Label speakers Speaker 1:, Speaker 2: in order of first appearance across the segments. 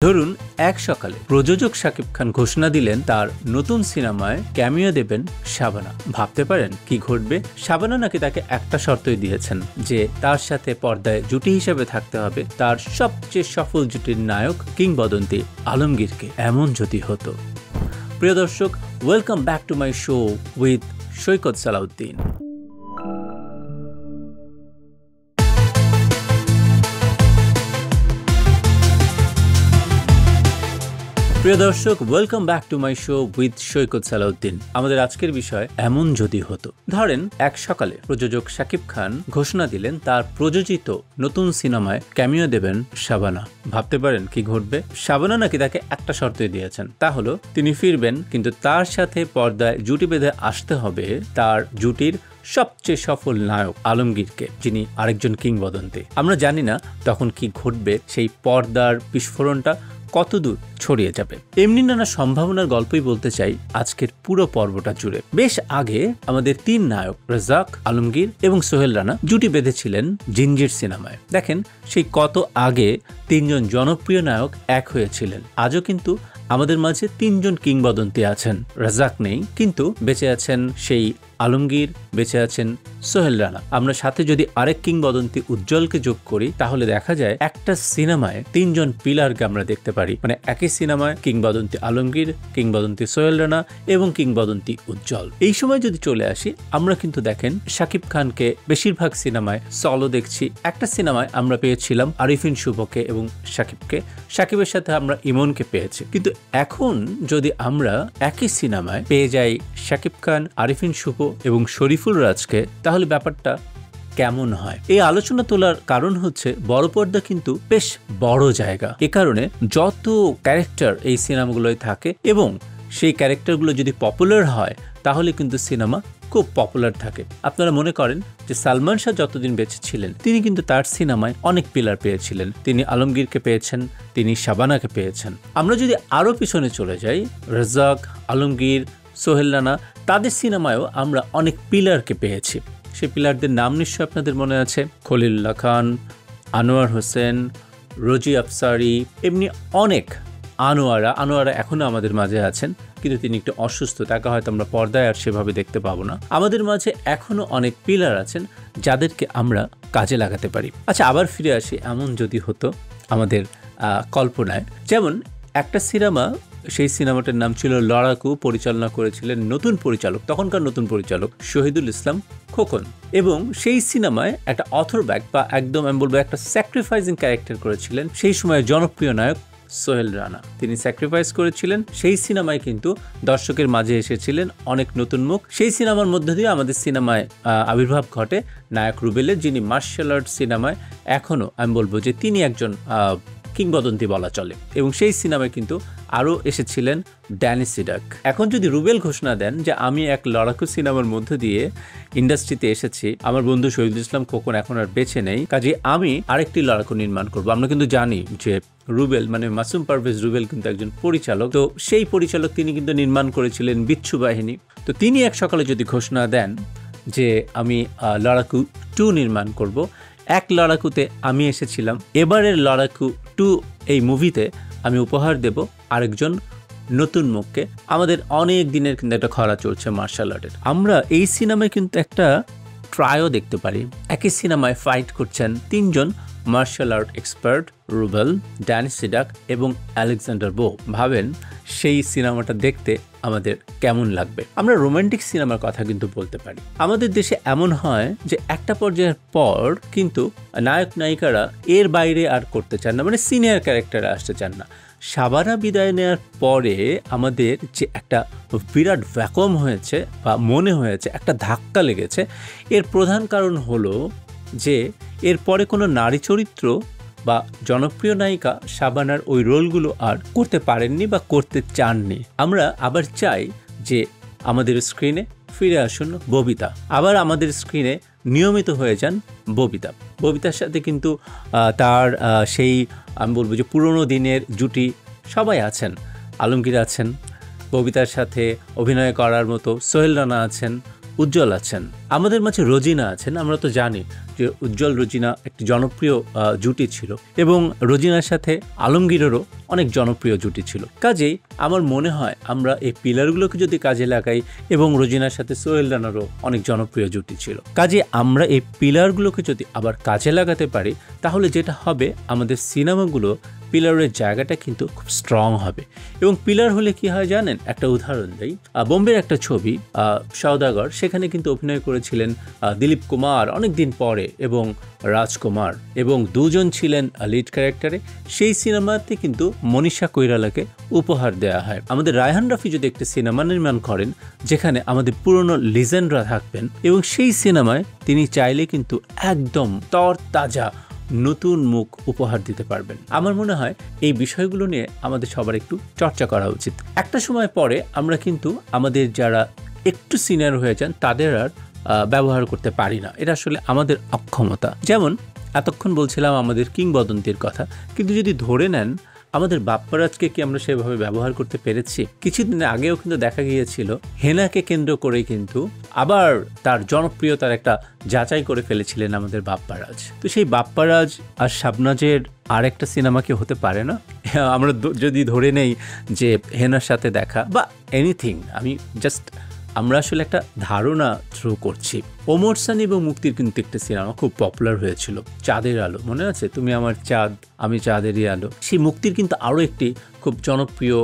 Speaker 1: ধরুন এক সকালে প্রযোজক শাকিব খান ঘোষণা দিলেন তার নতুন সিনেমায় ক্যামিও দেবেন শাবানা। ভাবতে পারেন কি ঘটবে? শাবানা নাকি তাকে একটা শর্তই দিয়েছেন যে তার সাথে পর্দায় জুটি হিসেবে থাকতে হবে তার সবচেয়ে সফল জুটির নায়ক কিংবদন্তি আলমগীরকে। এমন যদি হতো। প্রিয় দর্শক, welcome back to my show with Saikat Salauddin. প্রিয় দর্শক, welcome back to my show with Saikat Salauddin. আমাদের আজকের বিষয় এমন যদি হতো। ধরেন এক সকালে প্রযোজক শাকিব খান ঘোষণা দিলেন তার প্রযোজিত নতুন সিনেমায় ক্যামিও দেবেন শাবানা। ভাবতে পারেন কি ঘটবে? শাবানা নাকি তাকে একটা শর্তই দিয়েছেন, তা হলো তিনি ফিরবেন, কিন্তু তার সাথে পর্দায় জুটি বেঁধে আসতে হবে তার জুটির সবচেয়ে সফল নায়ক আলমগীরকে, যিনি আরেকজন কিংবদন্তি। আমরা জানি না তখন কি ঘটবে, সেই পর্দার বিস্ফোরণটা কতদূর ছড়িয়ে যাবে। এমনি নানা সম্ভাবনার গল্পই বলতে চাই আজকের পুরো পর্বটা জুড়ে। বেশ আগে আমাদের তিন নায়ক রাজ্জাক, আলমগীর এবং সোহেল রানা জুটি বেঁধেছিলেন জিঞ্জির সিনেমায়। দেখেন সেই কত আগে তিনজন জনপ্রিয় নায়ক এক হয়েছিলেন। আজও কিন্তু আমাদের মাঝে তিনজন কিংবদন্তি আছেন। রাজ্জাক নেই, কিন্তু বেঁচে আছেন সেই আলমগীর, বেঁচে আছেন সোহেল রানা। আমরা সাথে যদি আরেক কিংবদন্তি উজ্জ্বলকে যোগ করি তাহলে দেখা যায় একটা সিনেমায় তিনজন পিলারকে আমরা দেখতে পারি। মানে একই সিনেমায় কিংবদন্তি আলমগীর, কিংবদন্তি সোহেল রানা এবং কিংবদন্তি উজ্জ্বল। এই সময় যদি চলে আসি, আমরা কিন্তু দেখেন শাকিব খানকে বেশিরভাগ সিনেমায় সলো দেখছি। একটা সিনেমায় আমরা পেয়েছিলাম আরিফিন শুভকে এবং শাকিবকে, শাকিবের সাথে আমরা ইমনকে পেয়েছি। কিন্তু এখন যদি আমরা একই সিনেমায় পেয়ে যাই শাকিব খান, আরিফিন শুভ এবং শরীফুল রাজকে, তাহলে ব্যাপারটা কেমন হয়? এই আলোচনা তোলার কারণ হচ্ছে বড় পর্দা কিন্তু বেশ বড় জায়গা। এ কারণে যত ক্যারেক্টার এই সিনেমাগুলোয় থাকে এবং সেই ক্যারেক্টারগুলো যদি পপুলার হয় তাহলে কিন্তু সিনেমা খুব পপুলার থাকে। আপনারা মনে করেন যে সালমান শাহ যতদিন বেঁচে ছিলেন তিনি কিন্তু তার সিনেমায় অনেক পিলার পেয়েছিলেন। তিনি আলমগীরকে পেয়েছেন, তিনি শাবানাকে পেয়েছেন। আমরা যদি আরো পিছনে চলে যাই, রাজ্জাক, আলমগীর, সোহেল রানা, তাদের সিনেমায়ও আমরা অনেক পিলারকে পেয়েছি। সেই পিলারদের নাম নিশ্চয় আপনাদের মনে আছে। খলিলুল্লাহ খান, আনোয়ার হোসেন, রোজি আফসারি, এমনি অনেক। আনোয়ারা এখনো আমাদের মাঝে আছেন, কিন্তু তিনি একটু অসুস্থ, তাকে হয়তো আমরা পর্দায় আর সেভাবে দেখতে পাবো না। আমাদের মাঝে এখনো অনেক পিলার আছেন যাদেরকে আমরা কাজে লাগাতে পারি। আচ্ছা, আবার ফিরে আসি এমন যদি হতো আমাদের কল্পনায়। যেমন একটা সিনেমা, সেই সিনেমাটার নাম ছিল লড়াকু, পরিচালনা করেছিলেন নতুন পরিচালক, তখনকার নতুন পরিচালক শহীদুল ইসলাম খোকন। এবং সেই সিনেমায় একটা অথরব্যাক বা একদম আমি বলবো একটা স্যাক্রিফাইসিং ক্যারেক্টার করেছিলেন সেই সময় জনপ্রিয় নায়ক সোহেল রানা। তিনি স্যাক্রিফাইস করেছিলেন। সেই সিনেমায় কিন্তু দর্শকের মাঝে এসেছিলেন অনেক নতুন মুখ। সেই সিনেমার মধ্য দিয়ে আমাদের সিনেমায় আবির্ভাব ঘটে নায়ক রুবেলের, যিনি মার্শাল আর্ট সিনেমায় এখনো আমি বলবো যে তিনি একজন কিংবদন্তি বলা চলে। এবং সেই সিনেমায় কিন্তু আরও এসেছিলেন ড্যানি সিডাক। এখন যদি রুবেল ঘোষণা দেন যে আমি এক লড়াকু সিনেমার মধ্য দিয়ে ইন্ডাস্ট্রিতে এসেছি, আমার বন্ধু শহীদুল ইসলাম খোকন এখন আর বেঁচে নেই, কাজে আমি আরেকটি লড়াকু নির্মাণ করব। আমরা কিন্তু জানি যে রুবেল মানে মাসুম পারভেজ রুবেল কিন্তু একজন পরিচালক। তো সেই পরিচালক তিনি কিন্তু নির্মাণ করেছিলেন বিচ্ছু বাহিনী। তো তিনি এক সকালে যদি ঘোষণা দেন যে আমি লড়াকু 2 নির্মাণ করব, এক লড়াকুতে আমি এসেছিলাম, এবারের লড়াকু 2 এই মুভিতে আমি উপহার দেব আরেকজন নতুন মুখকে। আমাদের অনেক দিনের কিন্তু একটা খরা চলছে মার্শাল আর্টের। আমরা এই সিনেমায় কিন্তু একটা ট্রায়ও দেখতে পারি। একই সিনেমায় ফাইট করছেন তিনজন martial art expert, Rubel, Danny Sidak এবং আলেকজান্ডার বো। ভাবেন সেই সিনেমাটা দেখতে আমাদের কেমন লাগবে। আমরা রোমান্টিক সিনেমার কথা কিন্তু বলতে পারি। আমাদের দেশে এমন হয় যে একটা পর্যায়ের পর কিন্তু নায়ক নায়িকারা এর বাইরে আর করতে চান না, মানে সিনিয়র ক্যারেক্টারে আসতে চান না। শাবানা বিদায় নেওয়ার পরে আমাদের যে একটা বিরাট ভ্যাকুয়াম হয়েছে বা মনে হয়েছে একটা ধাক্কা লেগেছে, এর প্রধান কারণ হলো যে এরপরে কোনো নারী চরিত্র বা জনপ্রিয় নায়িকা শাবানার ওই রোলগুলো আর করতে পারেননি বা করতে চাননি। আমরা আবার চাই যে আমাদের স্ক্রিনে ফিরে আসুন ববিতা, আবার আমাদের স্ক্রিনে নিয়মিত হয়ে যান ববিতার সাথে কিন্তু তার সেই আমি বলবো যে পুরনো দিনের জুটি সবাই আছেন। আলমগীর আছেন, ববিতার সাথে অভিনয় করার মতো সোহেল রানা আছেন, উজ্জ্বল আছেন, আমাদের মাঝে রোজিনা আছেন। আমরা তো জানি যে উজ্জ্বল রোজিনা একটি জনপ্রিয় জুটি ছিল এবং রোজিনার সাথে আলমগীরেরও অনেক জনপ্রিয় জুটি ছিল। কাজেই আমার মনে হয় আমরা এই পিলারগুলোকে যদি কাজে লাগাই, এবং রোজিনার সাথে সোহেল রানারও অনেক জনপ্রিয় জুটি ছিল, কাজে আমরা এই পিলারগুলোকে যদি আবার কাজে লাগাতে পারি, তাহলে যেটা হবে আমাদের সিনেমাগুলো পিলারের জায়গাটা কিন্তু খুব স্ট্রং হবে। এবং পিলার হলে কি হয় জানেন, একটা উদাহরণ দেই, বোম্বের একটা ছবি সওদাগর, সেখানে কিন্তু অভিনয় করেছিলেন দিলীপ কুমার অনেক দিন পরে এবং রাজকুমার, এবং দুজন ছিলেন লিড ক্যারেক্টারে। সেই সিনেমাতে কিন্তু মনীষা কৈরালাকে উপহার দেওয়া হয়। আমাদের রায়হান রাফি যদি একটা সিনেমা নির্মাণ করেন যেখানে আমাদের পুরনো লিজেন্ডরা থাকবেন, এবং সেই সিনেমায় তিনি চাইলে কিন্তু একদম তরতাজা নতুন মুখ উপহার দিতে পারবেন। আমার মনে হয় এই বিষয়গুলো নিয়ে আমাদের সবার একটু চর্চা করা উচিত। একটা সময় পরে আমরা কিন্তু আমাদের যারা একটু সিনিয়র হয়ে যান তাদের আর ব্যবহার করতে পারি না, এটা আসলে আমাদের অক্ষমতা। যেমন এতক্ষণ বলছিলাম আমাদের কিংবদন্তির কথা, কিন্তু যদি ধরে নেন আমাদের বাপ্পারাজকে কি আমরা সেভাবে ব্যবহার করতে পেরেছি? কিছুদিন আগেও কিন্তু দেখা গিয়েছিল হেনাকে কেন্দ্র করে কিন্তু আবার তার জনপ্রিয়তার একটা যাচাই করে ফেলেছিলেন আমাদের বাপ্পারাজ। তো সেই বাপ্পারাজ আর শাবনাজের আর একটা সিনেমা কি হতে পারে না? আমরা যদি ধরে নেই যে হেনার সাথে দেখা বা এনিথিং, আমরা আসলে একটা ধারণা থ্রো করছি। ওমর সানি এবং মুক্তির কিন্তু একটা সিনেমা খুব পপুলার হয়েছিল, চাঁদের আলো, মনে আছে? তুমি আমার চাঁদ, আমি চাঁদেরই আলো। সেই মুক্তির কিন্তু আরও একটি খুব জনপ্রিয়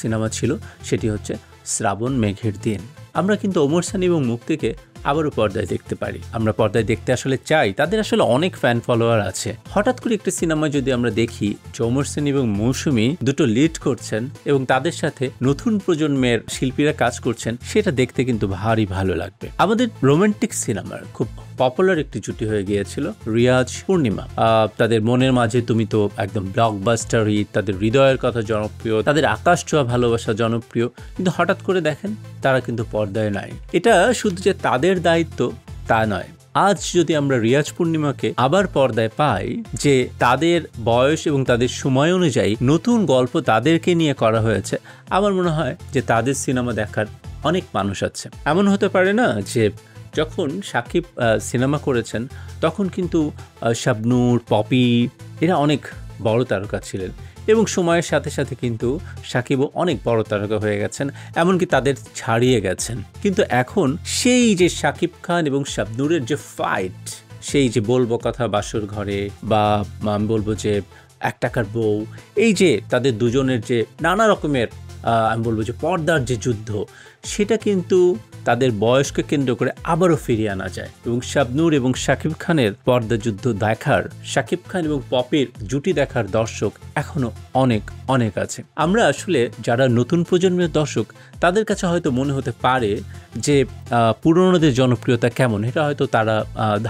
Speaker 1: সিনেমা ছিল, সেটি হচ্ছে শ্রাবণ মেঘের দিন। আমরা কিন্তু ওমর সানি এবং মুক্তিকে আবারও পর্দায় দেখতে পারি। আমরা পর্দায় দেখতে আসলে চাই, তাদের আসলে অনেক ফ্যান ফলোয়ার আছে। হঠাৎ করে একটা সিনেমা যদি আমরা দেখি যে ওমর সানি এবং মৌসুমী দুটো লিড করছেন এবং তাদের সাথে নতুন প্রজন্মের শিল্পীরা কাজ করছেন, সেটা দেখতে কিন্তু ভারী ভালো লাগবে। আমাদের রোমান্টিক সিনেমার খুব পপুলার একটি জুটি হয়ে গিয়েছিল রিয়াজ পূর্ণিমা। তাদের মনের মাঝে তুমি তো একদম ব্লকবাস্টার হিট, তাদের হৃদয়ের কথা জনপ্রিয়, তাদের আকাশ ছোঁয়া ভালোবাসা জনপ্রিয়, কিন্তু হঠাৎ করে দেখেন তারা কিন্তু পর্দায় নাই। এটা শুধু যে তাদের দায়িত্ব তা নয়। আজ যদি আমরা রিয়াজ পূর্ণিমাকে আবার পর্দায় পাই, যে তাদের বয়স এবং তাদের সময় অনুযায়ী নতুন গল্প তাদেরকে নিয়ে করা হয়েছে, আমার মনে হয় যে তাদের সিনেমা দেখার অনেক মানুষ আছে। এমন হতে পারে না যে যখন শাকিব সিনেমা করেছেন তখন কিন্তু শাবনূর, পপি এরা অনেক বড় তারকা ছিলেন, এবং সময়ের সাথে সাথে কিন্তু শাকিবও অনেক বড় তারকা হয়ে গেছেন, এমনকি তাদের ছাড়িয়ে গেছেন। কিন্তু এখন সেই যে শাকিব খান এবং শাবনূরের যে ফাইট, সেই যে বলবো কথা বাসর ঘরে, বা আমি বলবো যে এক টাকার বউ, এই যে তাদের দুজনের যে নানা রকমের আমি বলবো যে পর্দার যে যুদ্ধ, সেটা কিন্তু তাদের বয়সকে কেন্দ্র করে আবারও ফিরিয়ে আনা যায়। এবং শাবনূর এবং শাকিব খানের পর্দা যুদ্ধ দেখার, শাকিব খান এবং পপির জুটি দেখার দর্শক এখনো অনেক অনেক আছে। আমরা আসলে যারা নতুন প্রজন্মের দর্শক, তাদের কাছে হয়তো মনে হতে পারে যে পুরনোদের জনপ্রিয়তা কেমন, এটা হয়তো তারা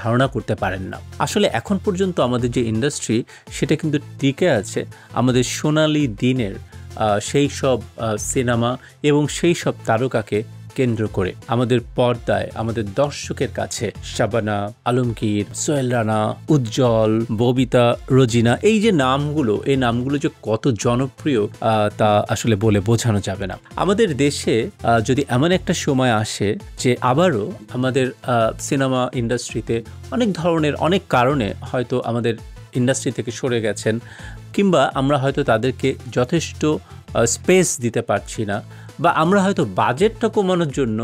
Speaker 1: ধারণা করতে পারেন না। আসলে এখন পর্যন্ত আমাদের যে ইন্ডাস্ট্রি, সেটা কিন্তু টিকে আছে আমাদের সোনালী দিনের সেই সব সিনেমা এবং সেই সব তারকাকে কেন্দ্র করে। আমাদের পর্দায় আমাদের দর্শকের কাছে শাবানা, আলমগীর, সোহেল রানা, উজ্জ্বল, ববিতা, রোজিনা, এই যে নামগুলো, এই নামগুলো যে কত জনপ্রিয় তা আসলে বলে বোঝানো যাবে না। আমাদের দেশে যদি এমন একটা সময় আসে যে আবারও আমাদের সিনেমা ইন্ডাস্ট্রিতে অনেক ধরনের অনেক কারণে হয়তো আমাদের ইন্ডাস্ট্রি থেকে সরে গেছেন, কিংবা আমরা হয়তো তাদেরকে যথেষ্ট স্পেস দিতে পারছি না, বা আমরা হয়তো বাজেটটা কমানোর জন্য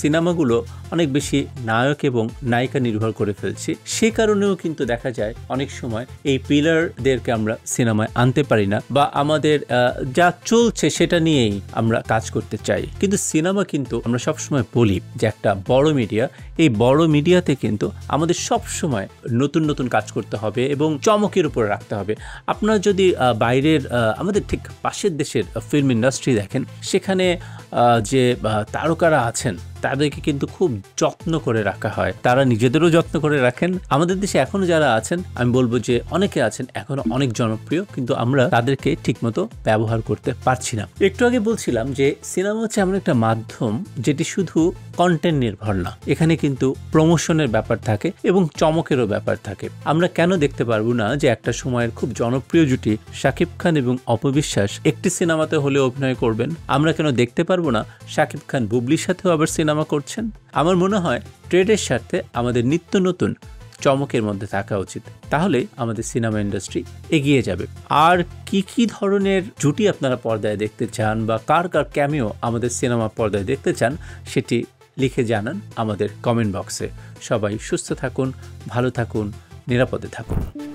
Speaker 1: সিনেমাগুলো অনেক বেশি নায়ক এবং নায়িকা নির্ভর করে ফেলছি, সে কারণেও কিন্তু দেখা যায় অনেক সময় এই পিলারদেরকে আমরা সিনেমায় আনতে পারি না, বা আমাদের যা চলছে সেটা নিয়েই আমরা কাজ করতে চাই। কিন্তু সিনেমা কিন্তু আমরা সবসময় বলি যে একটা বড় মিডিয়া, এই বড় মিডিয়াতে কিন্তু আমাদের সবসময় নতুন নতুন কাজ করতে হবে এবং চমকের উপর রাখতে হবে। আপনারা যদি বাইরের আমাদের ঠিক পাশের দেশের ফিল্ম ইন্ডাস্ট্রি দেখেন, সেখানে যে তারকারা আছেন তাদেরকে কিন্তু খুব যত্ন করে রাখা হয়, তারা নিজেদেরও যত্ন করে রাখেন। আমাদের দেশে এখনো যারা আছেন, আমি বলবো যে অনেকে আছেন এখনো অনেক জনপ্রিয়, কিন্তু আমরা তাদেরকে ঠিকমতো ব্যবহার করতে পারছি না। একটু আগে বলছিলাম যে সিনেমা হচ্ছে এমন একটা মাধ্যম যেটি শুধু কন্টেন্ট নির্ভর না, এখানে কিন্তু প্রমোশনের ব্যাপার থাকে এবং চমকেরও ব্যাপার থাকে। আমরা কেন দেখতে পারবো না যে একটা সময়ের খুব জনপ্রিয় জুটি শাকিব খান এবং অপবিশ্বাস একটি সিনেমাতে হলে অভিনয় করবেন? আমরা কেন দেখতে পারবো না শাকিব খান বুবলির সাথেও আবার সিনেমা সিনেমা করছেন? আমার মনে হয় ট্রেডের স্বার্থে আমাদের নিত্য নতুন চমকের মধ্যে থাকা উচিত, তাহলে আমাদের সিনেমা ইন্ডাস্ট্রি এগিয়ে যাবে। আর কি ধরনের জুটি আপনারা পর্দায় দেখতে চান বা কার ক্যামিও আমাদের সিনেমা পর্দায় দেখতে চান, সেটি লিখে জানান আমাদের কমেন্ট বক্সে। সবাই সুস্থ থাকুন, ভালো থাকুন, নিরাপদে থাকুন।